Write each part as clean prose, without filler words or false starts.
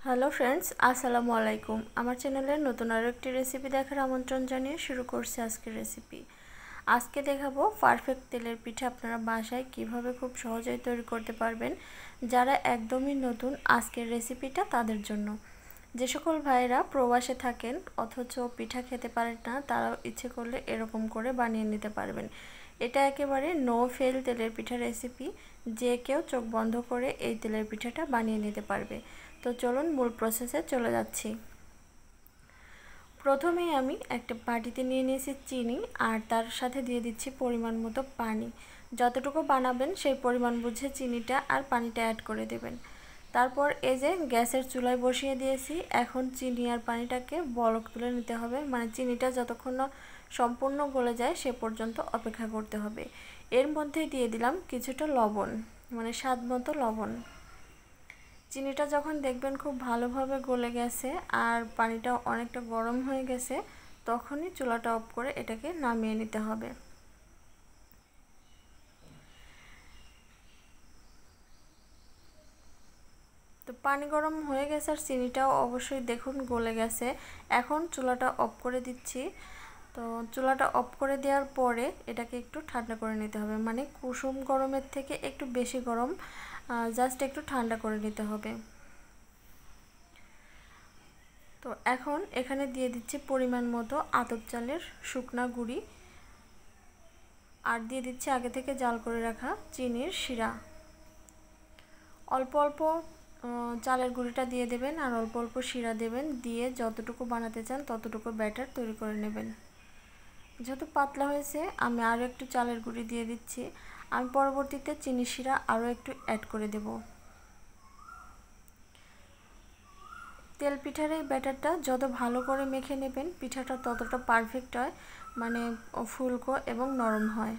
Hello friends, আসসালামু আলাইকুম। আমার চ্যানেলের নতুন আরও একটি রেসিপি দেখার আমন্ত্রণ জানিয়ে শুরু করছি আজকের রেসিপি। আজকে দেখাবো পারফেক্ট তেলের পিঠা আপনারা বাসায় কিভাবে খুব সহজেই তৈরি করতে পারবেন। যারা একদমই নতুন, আজকের রেসিপিটা তাদের জন্য। যে সকল ভাইয়েরা প্রবাসে থাকেন অথচ পিঠা খেতে পারেন না, তারাও ইচ্ছে করলে এরকম করে বানিয়ে নিতে পারবেন। এটা একেবারে নো ফেল তেলের পিঠা রেসিপি। যে কেউ চোখ বন্ধ করে এই তেলের পিঠাটা বানিয়ে নিতে পারবে। তো চলুন মূল প্রসেসে চলে যাচ্ছি। প্রথমেই আমি একটা বাটিতে নিয়ে নিয়েছি চিনি, আর তার সাথে দিয়ে দিচ্ছি পরিমাণ মতো পানি। যতটুকু বানাবেন সেই পরিমাণ বুঝে চিনিটা আর পানিটা অ্যাড করে দেবেন। তারপর এই যে গ্যাসের চুলায় বসিয়ে দিয়েছি। এখন চিনি আর পানিটাকে বলক তুলে নিতে হবে, মানে চিনিটা যতক্ষণ না সম্পূর্ণ গলে যায় সে পর্যন্ত অপেক্ষা করতে হবে। এর মধ্যে দিয়ে দিলাম কিছুটা লবণ, মানে স্বাদ মতো লবণ। চিনিটা যখন দেখবেন খুব ভালোভাবে গলে গেছে আর পানিটা অনেকটা গরম হয়ে গেছে, তখনই চুলাটা অফ করে এটাকে নামিয়ে নিতে হবে। তো পানি গরম হয়ে গেছে আর চিনিটাও অবশ্যই দেখুন গলে গেছে। এখন চুলাটা অফ করে দিচ্ছি। তো চুলাটা অফ করে দেওয়ার পরে এটাকে একটু ঠান্ডা করে নিতে হবে, মানে কুসুম গরমের থেকে একটু বেশি গরম, জাস্ট একটু ঠান্ডা করে নিতে হবে। তো এখন এখানে দিয়ে দিচ্ছি পরিমাণ মতো আতপ চালের শুকনা গুঁড়ি, আর দিয়ে দিচ্ছি আগে থেকে জাল করে রাখা চিনির শিরা। অল্প অল্প চালের গুঁড়িটা দিয়ে দেবেন আর অল্প অল্প শিরা দেবেন, দিয়ে যতটুকু বানাতে চান ততটুকু ব্যাটার তৈরি করে নেবেন। যেহেতু পাতলা হয়েছে আমি আরও একটু চালের গুঁড়ি দিয়ে দিচ্ছি। আমি পরবর্তীতে চিনি শিরা আরও একটু অ্যাড করে দেব। তেল পিঠার এই ব্যাটারটা যত ভালো করে মেখে নেবেন পিঠাটা ততটা পারফেক্ট হয়, মানে ফুলকো এবং নরম হয়।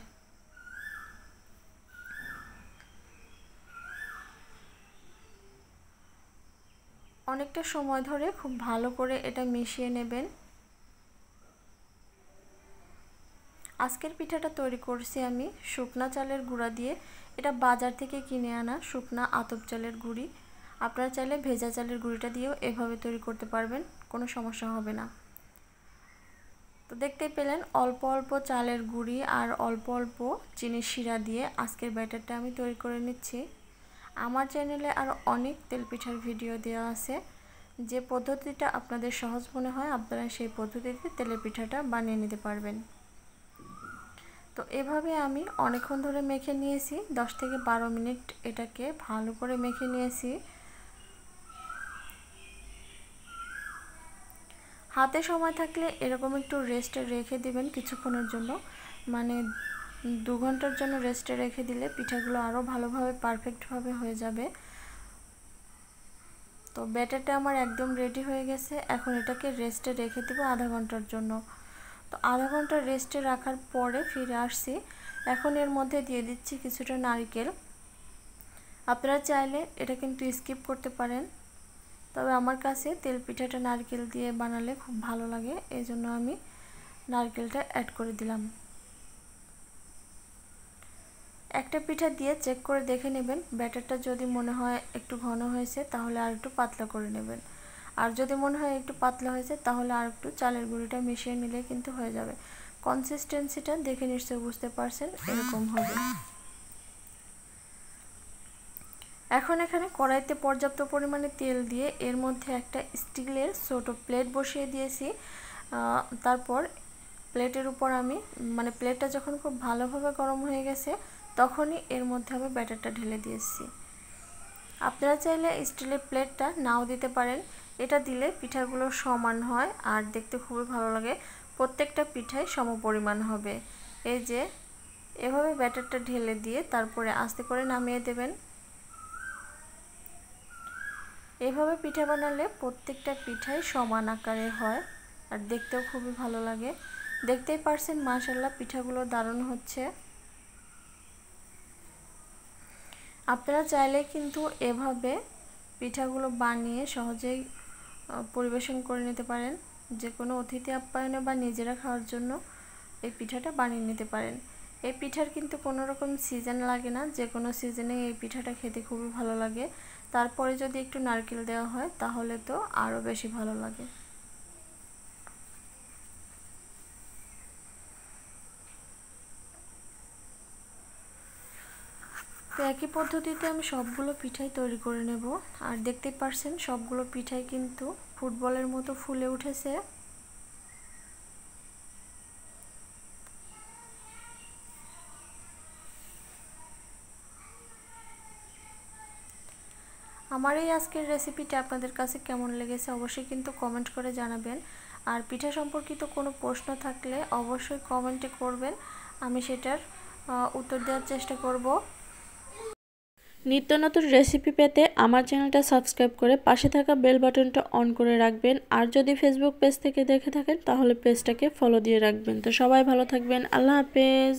অনেকটা সময় ধরে খুব ভালো করে এটা মিশিয়ে নেবেন। আজকের পিঠাটা তৈরি করছি আমি শুকনা চালের গুঁড়া দিয়ে। এটা বাজার থেকে কিনে আনা শুকনা আতপ চালের গুঁড়ি। আপনারা চাইলে ভেজা চালের গুঁড়িটা দিয়েও এভাবে তৈরি করতে পারবেন, কোনো সমস্যা হবে না। তো দেখতেই পেলেন অল্প অল্প চালের গুঁড়ি আর অল্প অল্প চিনির শিরা দিয়ে আজকের ব্যাটারটা আমি তৈরি করে নিচ্ছি। আমার চ্যানেলে আরও অনেক তেল পিঠার ভিডিও দেওয়া আছে। যে পদ্ধতিটা আপনাদের সহজ মনে হয় আপনারা সেই পদ্ধতিতে তেলের পিঠাটা বানিয়ে নিতে পারবেন। তো এভাবে আমি অনেকক্ষণ ধরে মেখে নিয়েছি, 10 থেকে 12 মিনিট এটাকে ভালো করে মেখে নিয়েছি। হাতে সময় থাকলে এরকম একটু রেস্টে রেখে দিবেন কিছুক্ষণের জন্য, মানে 2 ঘন্টার জন্য রেস্টে রেখে দিলে পিঠাগুলো আরও ভালোভাবে পারফেক্টভাবে হয়ে যাবে। তো ব্যাটারটা আমার একদম রেডি হয়ে গেছে। এখন এটাকে রেস্টে রেখে দেবো আধা ঘন্টার জন্য। তো আধা ঘন্টা রেস্টে রাখার পরে ফিরে আসছি। এখন এর মধ্যে দিয়ে দিচ্ছি কিছুটা নারকেল। আপনারা চাইলে এটা কিন্তু স্কিপ করতে পারেন, তবে আমার কাছে তেল পিঠাটা নারকেল দিয়ে বানালে খুব ভালো লাগে, এই জন্য আমি নারকেলটা অ্যাড করে দিলাম। একটা পিঠা দিয়ে চেক করে দেখে নেবেন, ব্যাটারটা যদি মনে হয় একটু ঘন হয়েছে তাহলে আর একটু পাতলা করে নেবেন, আর যদি মনে হয় একটু পাতলা হয়েছে তাহলে আর একটু চালের গুঁড়িটা মিশিয়ে নিলে কিন্তু হয়ে যাবে। কনসিস্টেন্সিটা দেখে নিশ্চয়ই বুঝতে পারছেন, এরকম হবে। এখন এখানে কড়াইতে পর্যাপ্ত পরিমাণে তেল দিয়ে এর মধ্যে একটা স্টিলের ছোট প্লেট বসিয়ে দিয়েছি। তারপর প্লেটের উপর আমি, মানে প্লেটটা যখন খুব ভালোভাবে গরম হয়ে গেছে তখনই এর মধ্যে আমি ব্যাটারটা ঢেলে দিয়েছি। আপনারা চাইলে স্টিলের প্লেটটা নাও দিতে পারেন, এটা দিলে পিঠাগুলো সমান হয় আর দেখতে খুবই ভালো লাগে, প্রত্যেকটা পিঠাই সমপরিমাণ হবে। এই যে এভাবে ব্যাটারটা ঢেলে দিয়ে তারপরে আস্তে করে নামিয়ে দেবেন। এভাবে পিঠা বানালে প্রত্যেকটা পিঠাই সমান আকারে হয় আর দেখতেও খুবই ভালো লাগে। দেখতেই পারছেন মাশাআল্লাহ পিঠাগুলো দারুণ হচ্ছে। আপনারা চাইলে কিন্তু এভাবে পিঠাগুলো বানিয়ে সহজেই পরিবেশন করে নিতে পারেন। যে কোনো অতিথি আপ্যায়নে বা নিজেরা খাওয়ার জন্য এই পিঠাটা বানিয়ে নিতে পারেন। এই পিঠার কিন্তু কোনো রকম সিজন লাগে না, যে কোনো সিজনে এই পিঠাটা খেতে খুবই ভালো লাগে। তারপরে যদি একটু নারকেল দেওয়া হয় তাহলে তো আরও বেশি ভালো লাগে। তো একই পদ্ধতিতে আমি সবগুলো পিঠাই তৈরি করে নেব। আর দেখতেই পারছেন সবগুলো পিঠাই কিন্তু ফুটবলের মতো ফুলে উঠেছে। আমার এই আজকের রেসিপিটা আপনাদের কাছে কেমন লেগেছে অবশ্যই কিন্তু কমেন্ট করে জানাবেন। আর পিঠা সম্পর্কিত কোনো প্রশ্ন থাকলে অবশ্যই কমেন্টে করবেন, আমি সেটার উত্তর দেওয়ার চেষ্টা করব। নিত্য নতুন রেসিপি পেতে আমার চ্যানেলটা সাবস্ক্রাইব করে পাশে থাকা বেল বাটনটা অন করে রাখবেন। আর যদি ফেসবুক পেজ থেকে দেখে থাকেন তাহলে পেজটাকে ফলো দিয়ে রাখবেন। তো সবাই ভালো থাকবেন, আল্লাহ হাফেজ।